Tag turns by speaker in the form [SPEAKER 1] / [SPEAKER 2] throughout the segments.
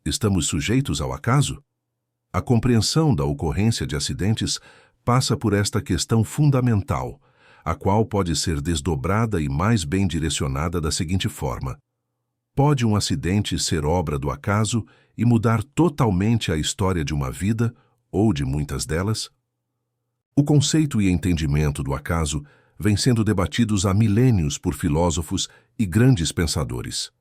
[SPEAKER 1] estamos sujeitos ao acaso? A compreensão da ocorrência de acidentes passa por esta questão fundamental, a qual pode ser desdobrada e mais bem direcionada da seguinte forma: pode um acidente ser obra do acaso e mudar totalmente a história de uma vida ou de muitas delas? O conceito e entendimento do acaso vem sendo debatidos há milênios por filósofos e grandes pensadores.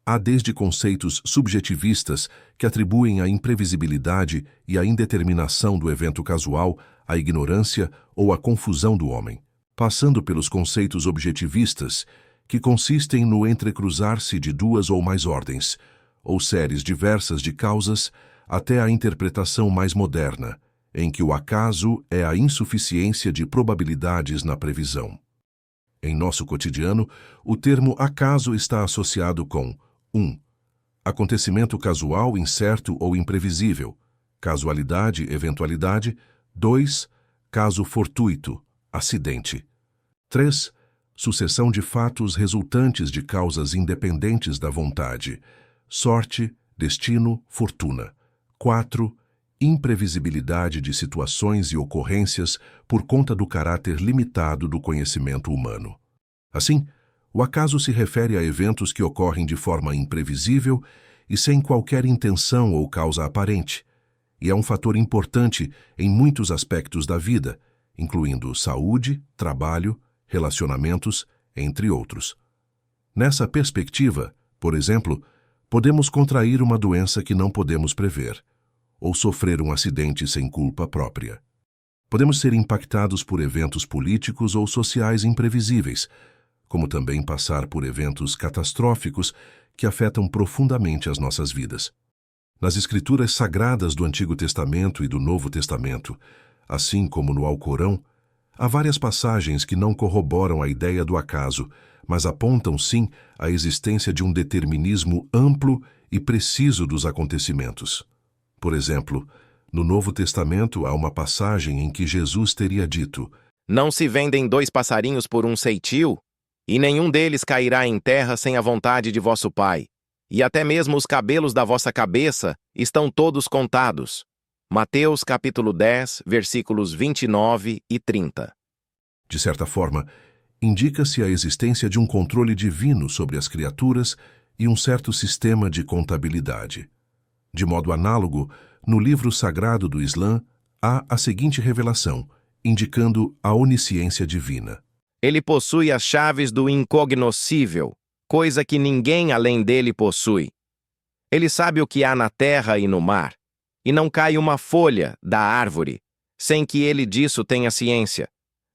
[SPEAKER 1] Há desde conceitos subjetivistas que atribuem a imprevisibilidade e a indeterminação do evento casual à ignorância ou à confusão do homem, passando pelos conceitos objetivistas, que consistem no entrecruzar-se de duas ou mais ordens, ou séries diversas de causas, até a interpretação mais moderna, em que o acaso é a insuficiência de probabilidades na previsão. Em nosso cotidiano, o termo acaso está associado com 1. Acontecimento casual, incerto ou imprevisível. Casualidade, eventualidade. 2. Caso fortuito, acidente. 3. Sucessão de fatos resultantes de causas independentes da vontade. Sorte, destino, fortuna. 4. Imprevisibilidade de situações e ocorrências por conta do caráter limitado do conhecimento humano. Assim, o acaso se refere a eventos que ocorrem de forma imprevisível e sem qualquer intenção ou causa aparente, e é um fator importante em muitos aspectos da vida, incluindo saúde, trabalho, relacionamentos, entre outros. Nessa perspectiva, por exemplo, podemos contrair uma doença que não podemos prever, ou sofrer um acidente sem culpa própria. Podemos ser impactados por eventos políticos ou sociais imprevisíveis, como também passar por eventos catastróficos que afetam profundamente as nossas vidas. Nas Escrituras Sagradas do Antigo Testamento e do Novo Testamento, assim como no Alcorão, há várias passagens que não corroboram a ideia do acaso, mas apontam sim a existência de um determinismo amplo e preciso dos acontecimentos. Por exemplo, no Novo Testamento há uma passagem em que Jesus teria dito:
[SPEAKER 2] Não se vendem 2 passarinhos por um ceitil, e nenhum deles cairá em terra sem a vontade de vosso Pai. E até mesmo os cabelos da vossa cabeça estão todos contados. Mateus capítulo 10, versículos 29 e 30.
[SPEAKER 1] De certa forma, indica-se a existência de um controle divino sobre as criaturas e um certo sistema de contabilidade. De modo análogo, no livro sagrado do Islã, há a seguinte revelação, indicando a onisciência divina.
[SPEAKER 2] Ele possui as chaves do incognoscível, coisa que ninguém além dele possui. Ele sabe o que há na terra e no mar, e não cai uma folha da árvore, sem que ele disso tenha ciência.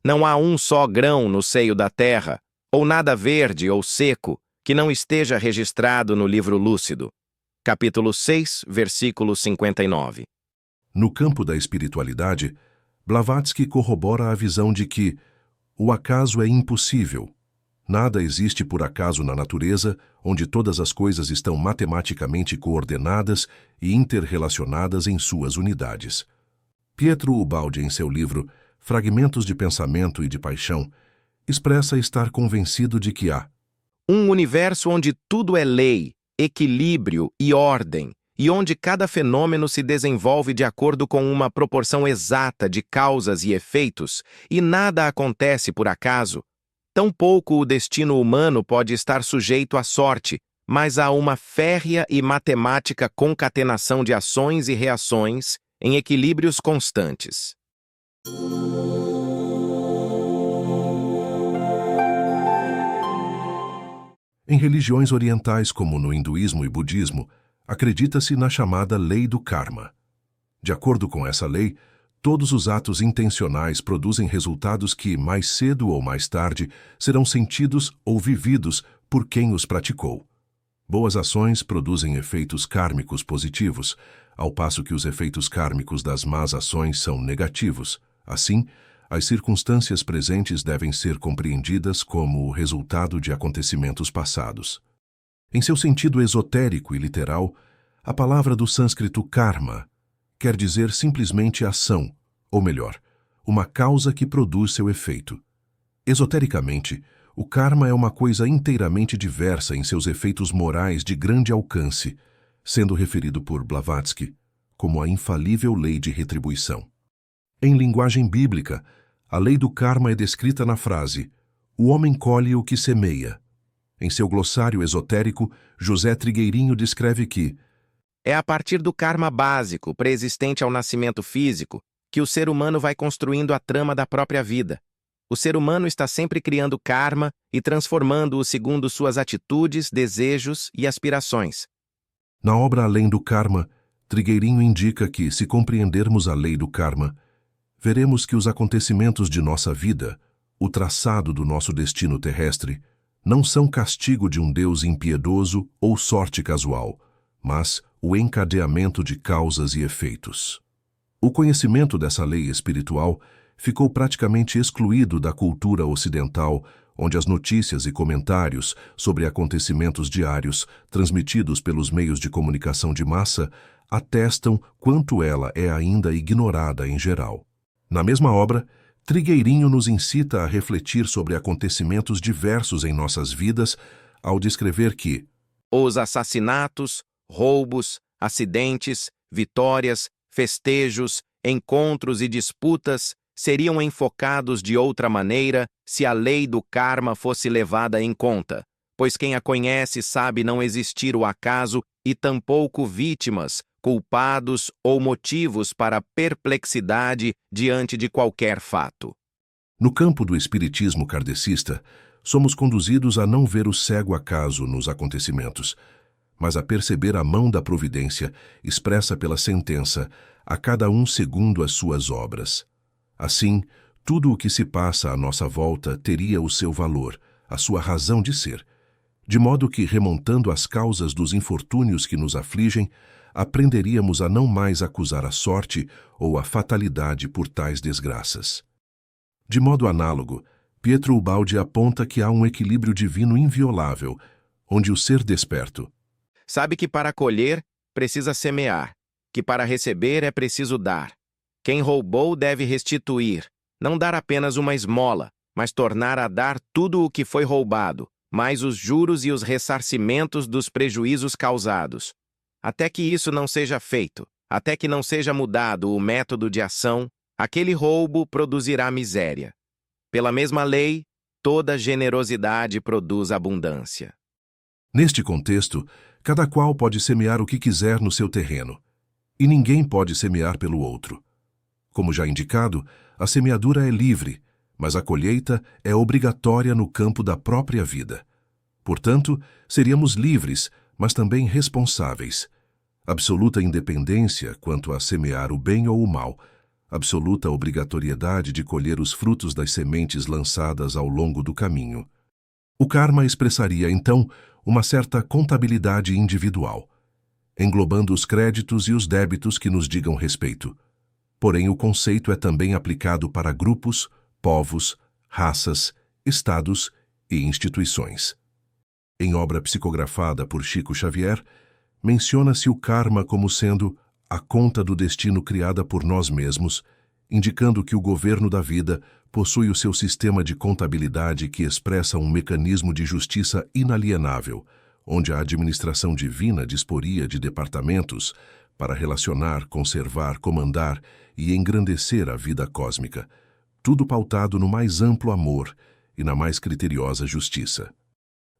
[SPEAKER 2] Não há um só grão no seio da terra, ou nada verde ou seco, que não esteja registrado no livro lúcido. Capítulo 6, versículo 59.
[SPEAKER 1] No campo da espiritualidade, Blavatsky corrobora a visão de que o acaso é impossível. Nada existe por acaso na natureza, onde todas as coisas estão matematicamente coordenadas e interrelacionadas em suas unidades. Pietro Ubaldi, em seu livro Fragmentos de Pensamento e de Paixão, expressa estar convencido de que há
[SPEAKER 2] um universo onde tudo é lei, equilíbrio e ordem, e onde cada fenômeno se desenvolve de acordo com uma proporção exata de causas e efeitos, e nada acontece por acaso. Tampouco o destino humano pode estar sujeito à sorte, mas a uma férrea e matemática concatenação de ações e reações em equilíbrios constantes.
[SPEAKER 1] Em religiões orientais, como no hinduísmo e budismo, acredita-se na chamada lei do karma. De acordo com essa lei, todos os atos intencionais produzem resultados que, mais cedo ou mais tarde, serão sentidos ou vividos por quem os praticou. Boas ações produzem efeitos kármicos positivos, ao passo que os efeitos kármicos das más ações são negativos. Assim, as circunstâncias presentes devem ser compreendidas como o resultado de acontecimentos passados. Em seu sentido esotérico e literal, a palavra do sânscrito karma quer dizer simplesmente ação, ou melhor, uma causa que produz seu efeito. Esotericamente, o karma é uma coisa inteiramente diversa em seus efeitos morais de grande alcance, sendo referido por Blavatsky como a infalível lei de retribuição. Em linguagem bíblica, a lei do karma é descrita na frase "o homem colhe o que semeia". Em seu glossário esotérico, José Trigueirinho descreve que
[SPEAKER 2] é a partir do karma básico, pré-existente ao nascimento físico, que o ser humano vai construindo a trama da própria vida. O ser humano está sempre criando karma e transformando-o segundo suas atitudes, desejos e aspirações.
[SPEAKER 1] Na obra Além do Karma, Trigueirinho indica que, se compreendermos a lei do karma, veremos que os acontecimentos de nossa vida, o traçado do nosso destino terrestre, não são castigo de um Deus impiedoso ou sorte casual, mas o encadeamento de causas e efeitos. O conhecimento dessa lei espiritual ficou praticamente excluído da cultura ocidental, onde as notícias e comentários sobre acontecimentos diários transmitidos pelos meios de comunicação de massa atestam quanto ela é ainda ignorada em geral. Na mesma obra, Trigueirinho nos incita a refletir sobre acontecimentos diversos em nossas vidas ao descrever que
[SPEAKER 2] os assassinatos, roubos, acidentes, vitórias, festejos, encontros e disputas seriam enfocados de outra maneira se a lei do karma fosse levada em conta, pois quem a conhece sabe não existir o acaso e tampouco vítimas, culpados ou motivos para perplexidade diante de qualquer fato.
[SPEAKER 1] No campo do espiritismo kardecista, somos conduzidos a não ver o cego acaso nos acontecimentos, mas a perceber a mão da providência expressa pela sentença, a cada um segundo as suas obras. Assim, tudo o que se passa à nossa volta teria o seu valor, a sua razão de ser, de modo que, remontando as causas dos infortúnios que nos afligem, aprenderíamos a não mais acusar a sorte ou a fatalidade por tais desgraças. De modo análogo, Pietro Ubaldi aponta que há um equilíbrio divino inviolável, onde o ser desperto
[SPEAKER 2] sabe que para colher, precisa semear, que para receber é preciso dar. Quem roubou deve restituir, não dar apenas uma esmola, mas tornar a dar tudo o que foi roubado, mais os juros e os ressarcimentos dos prejuízos causados. Até que isso não seja feito, até que não seja mudado o método de ação, aquele roubo produzirá miséria. Pela mesma lei, toda generosidade produz abundância.
[SPEAKER 1] Neste contexto, cada qual pode semear o que quiser no seu terreno, e ninguém pode semear pelo outro. Como já indicado, a semeadura é livre, mas a colheita é obrigatória no campo da própria vida. Portanto, seríamos livres, mas também responsáveis. Absoluta independência quanto a semear o bem ou o mal, absoluta obrigatoriedade de colher os frutos das sementes lançadas ao longo do caminho. O karma expressaria, então, uma certa contabilidade individual, englobando os créditos e os débitos que nos digam respeito. Porém, o conceito é também aplicado para grupos, povos, raças, estados e instituições. Em obra psicografada por Chico Xavier, menciona-se o karma como sendo a conta do destino criada por nós mesmos, indicando que o governo da vida possui o seu sistema de contabilidade que expressa um mecanismo de justiça inalienável, onde a administração divina disporia de departamentos para relacionar, conservar, comandar e engrandecer a vida cósmica, tudo pautado no mais amplo amor e na mais criteriosa justiça.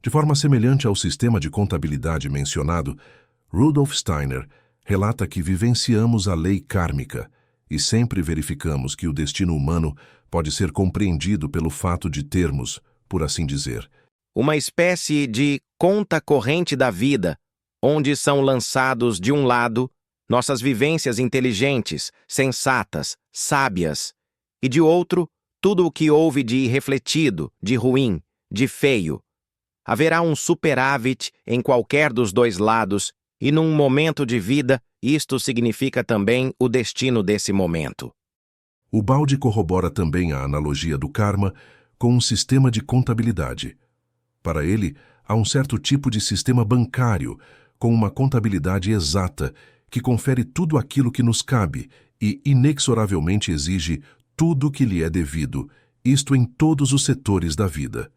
[SPEAKER 1] De forma semelhante ao sistema de contabilidade mencionado, Rudolf Steiner relata que vivenciamos a lei kármica e sempre verificamos que o destino humano pode ser compreendido pelo fato de termos, por assim dizer,
[SPEAKER 2] uma espécie de conta corrente da vida, onde são lançados, de um lado, nossas vivências inteligentes, sensatas, sábias, e de outro, tudo o que houve de irrefletido, de ruim, de feio. Haverá um superávit em qualquer dos dois lados, e num momento de vida, isto significa também o destino desse momento.
[SPEAKER 1] Ubaldi corrobora também a analogia do karma com um sistema de contabilidade. Para ele, há um certo tipo de sistema bancário, com uma contabilidade exata, que confere tudo aquilo que nos cabe e inexoravelmente exige tudo que lhe é devido, isto em todos os setores da vida.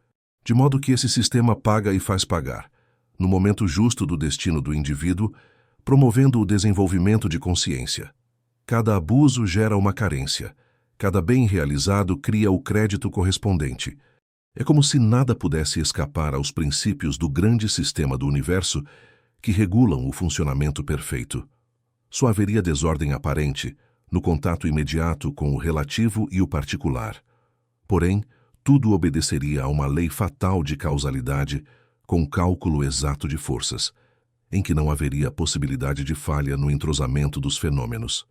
[SPEAKER 1] De modo que esse sistema paga e faz pagar, no momento justo do destino do indivíduo, promovendo o desenvolvimento de consciência. Cada abuso gera uma carência. Cada bem realizado cria o crédito correspondente. É como se nada pudesse escapar aos princípios do grande sistema do universo que regulam o funcionamento perfeito. Só haveria desordem aparente no contato imediato com o relativo e o particular. Porém, tudo obedeceria a uma lei fatal de causalidade com cálculo exato de forças, em que não haveria possibilidade de falha no entrosamento dos fenômenos.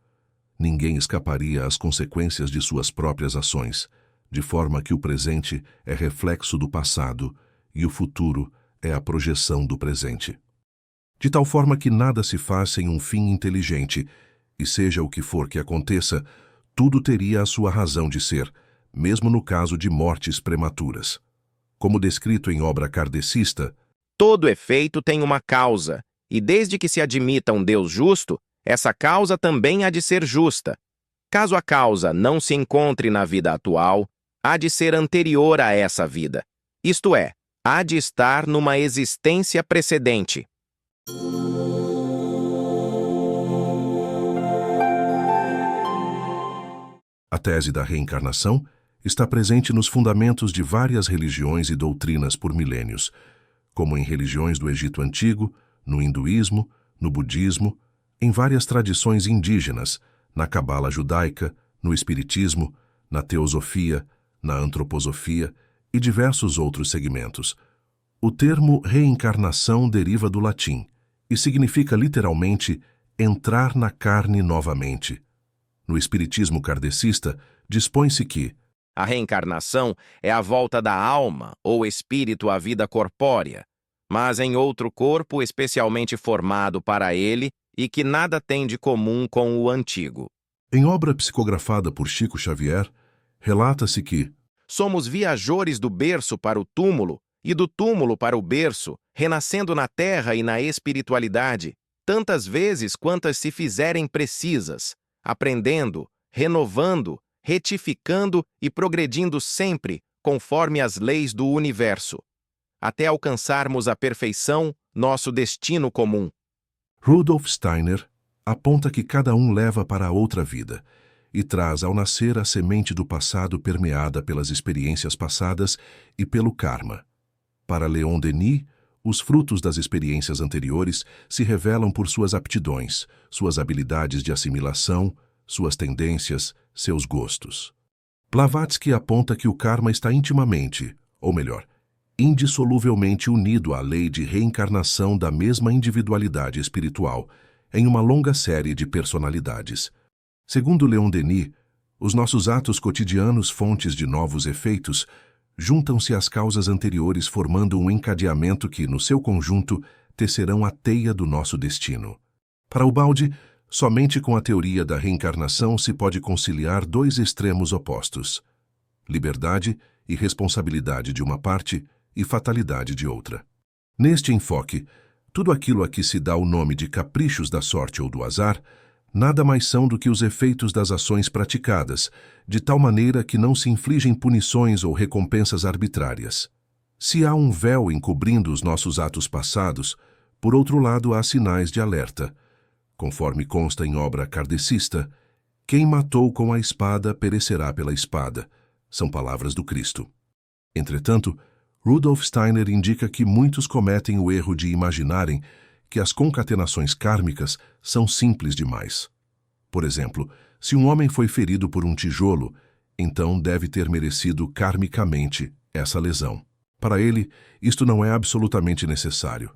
[SPEAKER 1] Ninguém escaparia às consequências de suas próprias ações, de forma que o presente é reflexo do passado e o futuro é a projeção do presente. De tal forma que nada se faz sem um fim inteligente, e seja o que for que aconteça, tudo teria a sua razão de ser, mesmo no caso de mortes prematuras. Como descrito em obra kardecista,
[SPEAKER 2] todo efeito tem uma causa, e desde que se admita um Deus justo, essa causa também há de ser justa. Caso a causa não se encontre na vida atual, há de ser anterior a essa vida. Isto é, há de estar numa existência precedente.
[SPEAKER 1] A tese da reencarnação está presente nos fundamentos de várias religiões e doutrinas por milênios, como em religiões do Egito Antigo, no hinduísmo, no budismo, em várias tradições indígenas, na cabala judaica, no espiritismo, na teosofia, na antroposofia e diversos outros segmentos. O termo reencarnação deriva do latim e significa literalmente entrar na carne novamente. No espiritismo kardecista, dispõe-se que
[SPEAKER 2] a reencarnação é a volta da alma ou espírito à vida corpórea, mas em outro corpo especialmente formado para ele e que nada tem de comum com o antigo.
[SPEAKER 1] Em obra psicografada por Chico Xavier, relata-se que
[SPEAKER 2] somos viajores do berço para o túmulo e do túmulo para o berço, renascendo na terra e na espiritualidade, tantas vezes quantas se fizerem precisas, aprendendo, renovando, retificando e progredindo sempre conforme as leis do universo, até alcançarmos a perfeição, nosso destino comum.
[SPEAKER 1] Rudolf Steiner aponta que cada um leva para a outra vida e traz ao nascer a semente do passado permeada pelas experiências passadas e pelo karma. Para Leon Denis, os frutos das experiências anteriores se revelam por suas aptidões, suas habilidades de assimilação, suas tendências, seus gostos. Blavatsky aponta que o karma está intimamente, ou melhor, indissoluvelmente unido à lei de reencarnação da mesma individualidade espiritual, em uma longa série de personalidades. Segundo Leon Denis, os nossos atos cotidianos, fontes de novos efeitos, juntam-se às causas anteriores formando um encadeamento que, no seu conjunto, tecerão a teia do nosso destino. Para Ubaldi, somente com a teoria da reencarnação se pode conciliar dois extremos opostos: liberdade e responsabilidade de uma parte e fatalidade de outra. Neste enfoque, tudo aquilo a que se dá o nome de caprichos da sorte ou do azar, nada mais são do que os efeitos das ações praticadas, de tal maneira que não se infligem punições ou recompensas arbitrárias. Se há um véu encobrindo os nossos atos passados, por outro lado há sinais de alerta. Conforme consta em obra kardecista, quem matou com a espada perecerá pela espada. São palavras do Cristo. Entretanto, Rudolf Steiner indica que muitos cometem o erro de imaginarem que as concatenações kármicas são simples demais. Por exemplo, se um homem foi ferido por um tijolo, então deve ter merecido karmicamente essa lesão. Para ele, isto não é absolutamente necessário,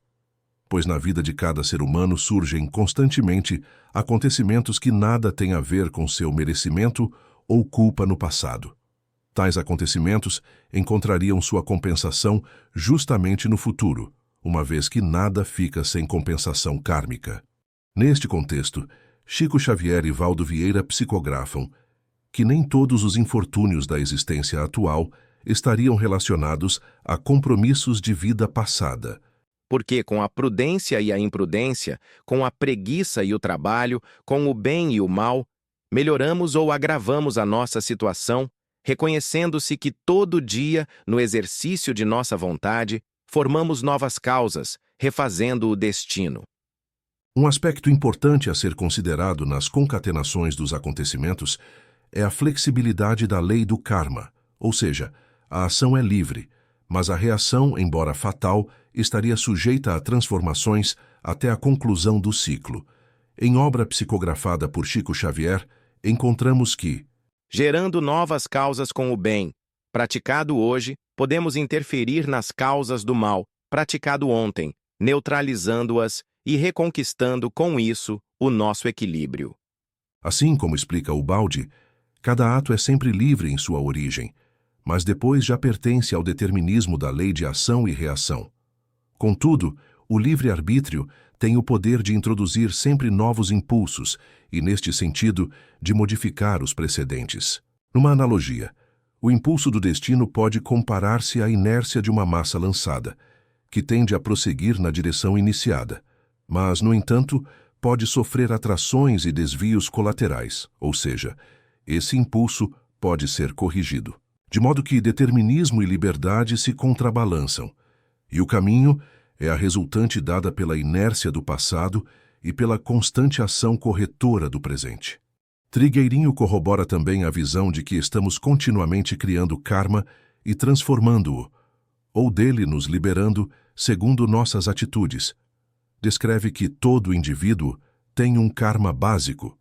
[SPEAKER 1] pois na vida de cada ser humano surgem constantemente acontecimentos que nada têm a ver com seu merecimento ou culpa no passado. Tais acontecimentos encontrariam sua compensação justamente no futuro, uma vez que nada fica sem compensação kármica. Neste contexto, Chico Xavier e Valdo Vieira psicografam que nem todos os infortúnios da existência atual estariam relacionados a compromissos de vida passada.
[SPEAKER 2] Porque com a prudência e a imprudência, com a preguiça e o trabalho, com o bem e o mal, melhoramos ou agravamos a nossa situação, reconhecendo-se que todo dia, no exercício de nossa vontade, formamos novas causas, refazendo o destino.
[SPEAKER 1] Um aspecto importante a ser considerado nas concatenações dos acontecimentos é a flexibilidade da lei do karma, ou seja, a ação é livre, mas a reação, embora fatal, estaria sujeita a transformações até a conclusão do ciclo. Em obra psicografada por Chico Xavier, encontramos que,
[SPEAKER 2] gerando novas causas com o bem, praticado hoje, podemos interferir nas causas do mal, praticado ontem, neutralizando-as e reconquistando com isso o nosso equilíbrio.
[SPEAKER 1] assim como explica Ubaldi, cada ato é sempre livre em sua origem, mas depois já pertence ao determinismo da lei de ação e reação. Contudo, o livre-arbítrio tem o poder de introduzir sempre novos impulsos e, neste sentido, de modificar os precedentes. Numa analogia, o impulso do destino pode comparar-se à inércia de uma massa lançada, que tende a prosseguir na direção iniciada, mas, no entanto, pode sofrer atrações e desvios colaterais, ou seja, esse impulso pode ser corrigido. De modo que determinismo e liberdade se contrabalançam, e o caminho é a resultante dada pela inércia do passado e pela constante ação corretora do presente. Trigueirinho corrobora também a visão de que estamos continuamente criando karma e transformando-o, ou dele nos liberando segundo nossas atitudes. Descreve que todo indivíduo tem um karma básico,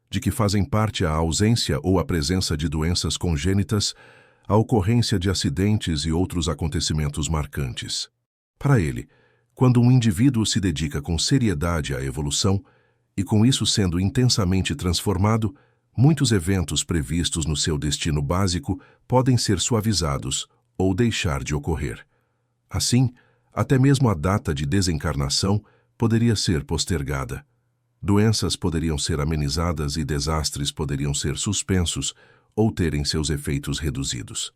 [SPEAKER 1] de que fazem parte a ausência ou a presença de doenças congênitas, a ocorrência de acidentes e outros acontecimentos marcantes. Para ele, quando um indivíduo se dedica com seriedade à evolução, e com isso sendo intensamente transformado, muitos eventos previstos no seu destino básico podem ser suavizados ou deixar de ocorrer. Assim, até mesmo a data de desencarnação poderia ser postergada. Doenças poderiam ser amenizadas e desastres poderiam ser suspensos ou terem seus efeitos reduzidos.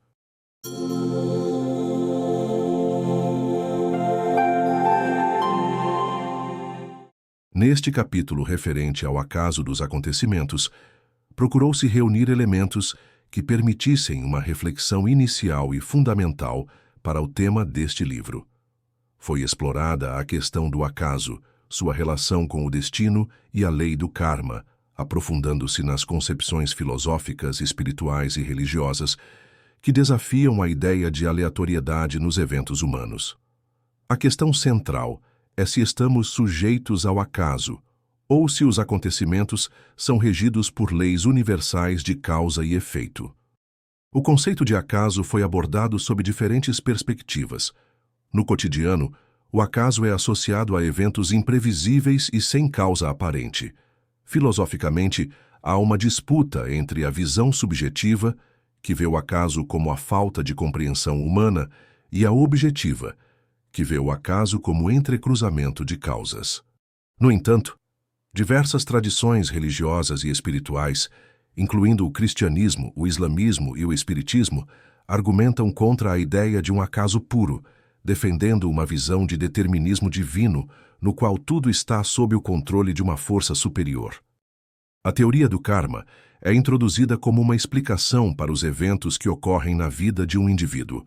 [SPEAKER 1] Neste capítulo referente ao acaso dos acontecimentos, procurou-se reunir elementos que permitissem uma reflexão inicial e fundamental para o tema deste livro. Foi explorada a questão do acaso, sua relação com o destino e a lei do karma, aprofundando-se nas concepções filosóficas, espirituais e religiosas que desafiam a ideia de aleatoriedade nos eventos humanos. A questão central é se estamos sujeitos ao acaso, ou se os acontecimentos são regidos por leis universais de causa e efeito. O conceito de acaso foi abordado sob diferentes perspectivas. No cotidiano, o acaso é associado a eventos imprevisíveis e sem causa aparente. Filosoficamente, há uma disputa entre a visão subjetiva, que vê o acaso como a falta de compreensão humana, e a objetiva, que vê o acaso como entrecruzamento de causas. No entanto, diversas tradições religiosas e espirituais, incluindo o cristianismo, o islamismo e o espiritismo, argumentam contra a ideia de um acaso puro, defendendo uma visão de determinismo divino, no qual tudo está sob o controle de uma força superior. A teoria do karma é introduzida como uma explicação para os eventos que ocorrem na vida de um indivíduo.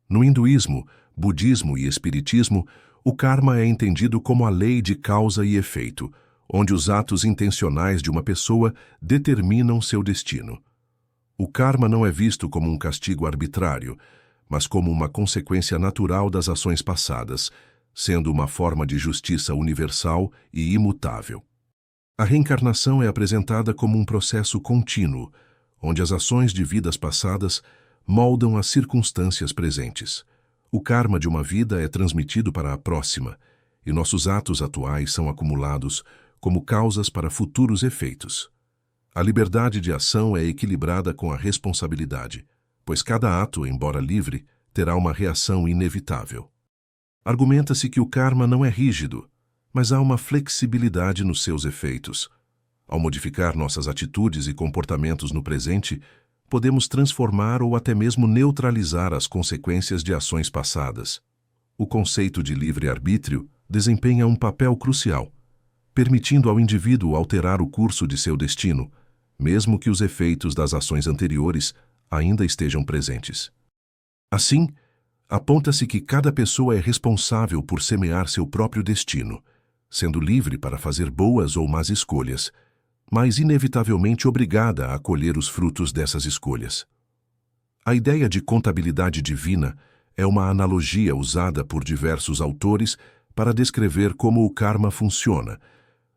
[SPEAKER 1] No hinduísmo, budismo e espiritismo, o karma é entendido como a lei de causa e efeito, onde os atos intencionais de uma pessoa determinam seu destino. O karma não é visto como um castigo arbitrário, mas como uma consequência natural das ações passadas, sendo uma forma de justiça universal e imutável. A reencarnação é apresentada como um processo contínuo, onde as ações de vidas passadas moldam as circunstâncias presentes. O karma de uma vida é transmitido para a próxima, e nossos atos atuais são acumulados como causas para futuros efeitos. A liberdade de ação é equilibrada com a responsabilidade, pois cada ato, embora livre, terá uma reação inevitável. Argumenta-se que o karma não é rígido, mas há uma flexibilidade nos seus efeitos. Ao modificar nossas atitudes e comportamentos no presente, podemos transformar ou até mesmo neutralizar as consequências de ações passadas. O conceito de livre-arbítrio desempenha um papel crucial, permitindo ao indivíduo alterar o curso de seu destino, mesmo que os efeitos das ações anteriores ainda estejam presentes. Assim, aponta-se que cada pessoa é responsável por semear seu próprio destino, sendo livre para fazer boas ou más escolhas, mas inevitavelmente obrigada a colher os frutos dessas escolhas. A ideia de contabilidade divina é uma analogia usada por diversos autores para descrever como o karma funciona,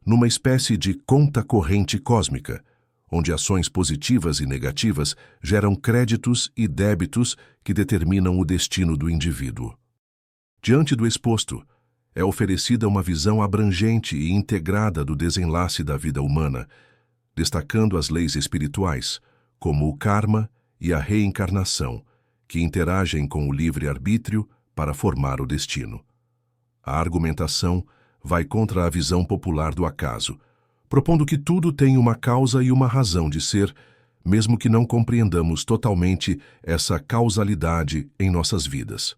[SPEAKER 1] numa espécie de conta corrente cósmica, onde ações positivas e negativas geram créditos e débitos que determinam o destino do indivíduo. Diante do exposto, é oferecida uma visão abrangente e integrada do desenlace da vida humana, destacando as leis espirituais, como o karma e a reencarnação, que interagem com o livre-arbítrio para formar o destino. A argumentação vai contra a visão popular do acaso, propondo que tudo tem uma causa e uma razão de ser, mesmo que não compreendamos totalmente essa causalidade em nossas vidas.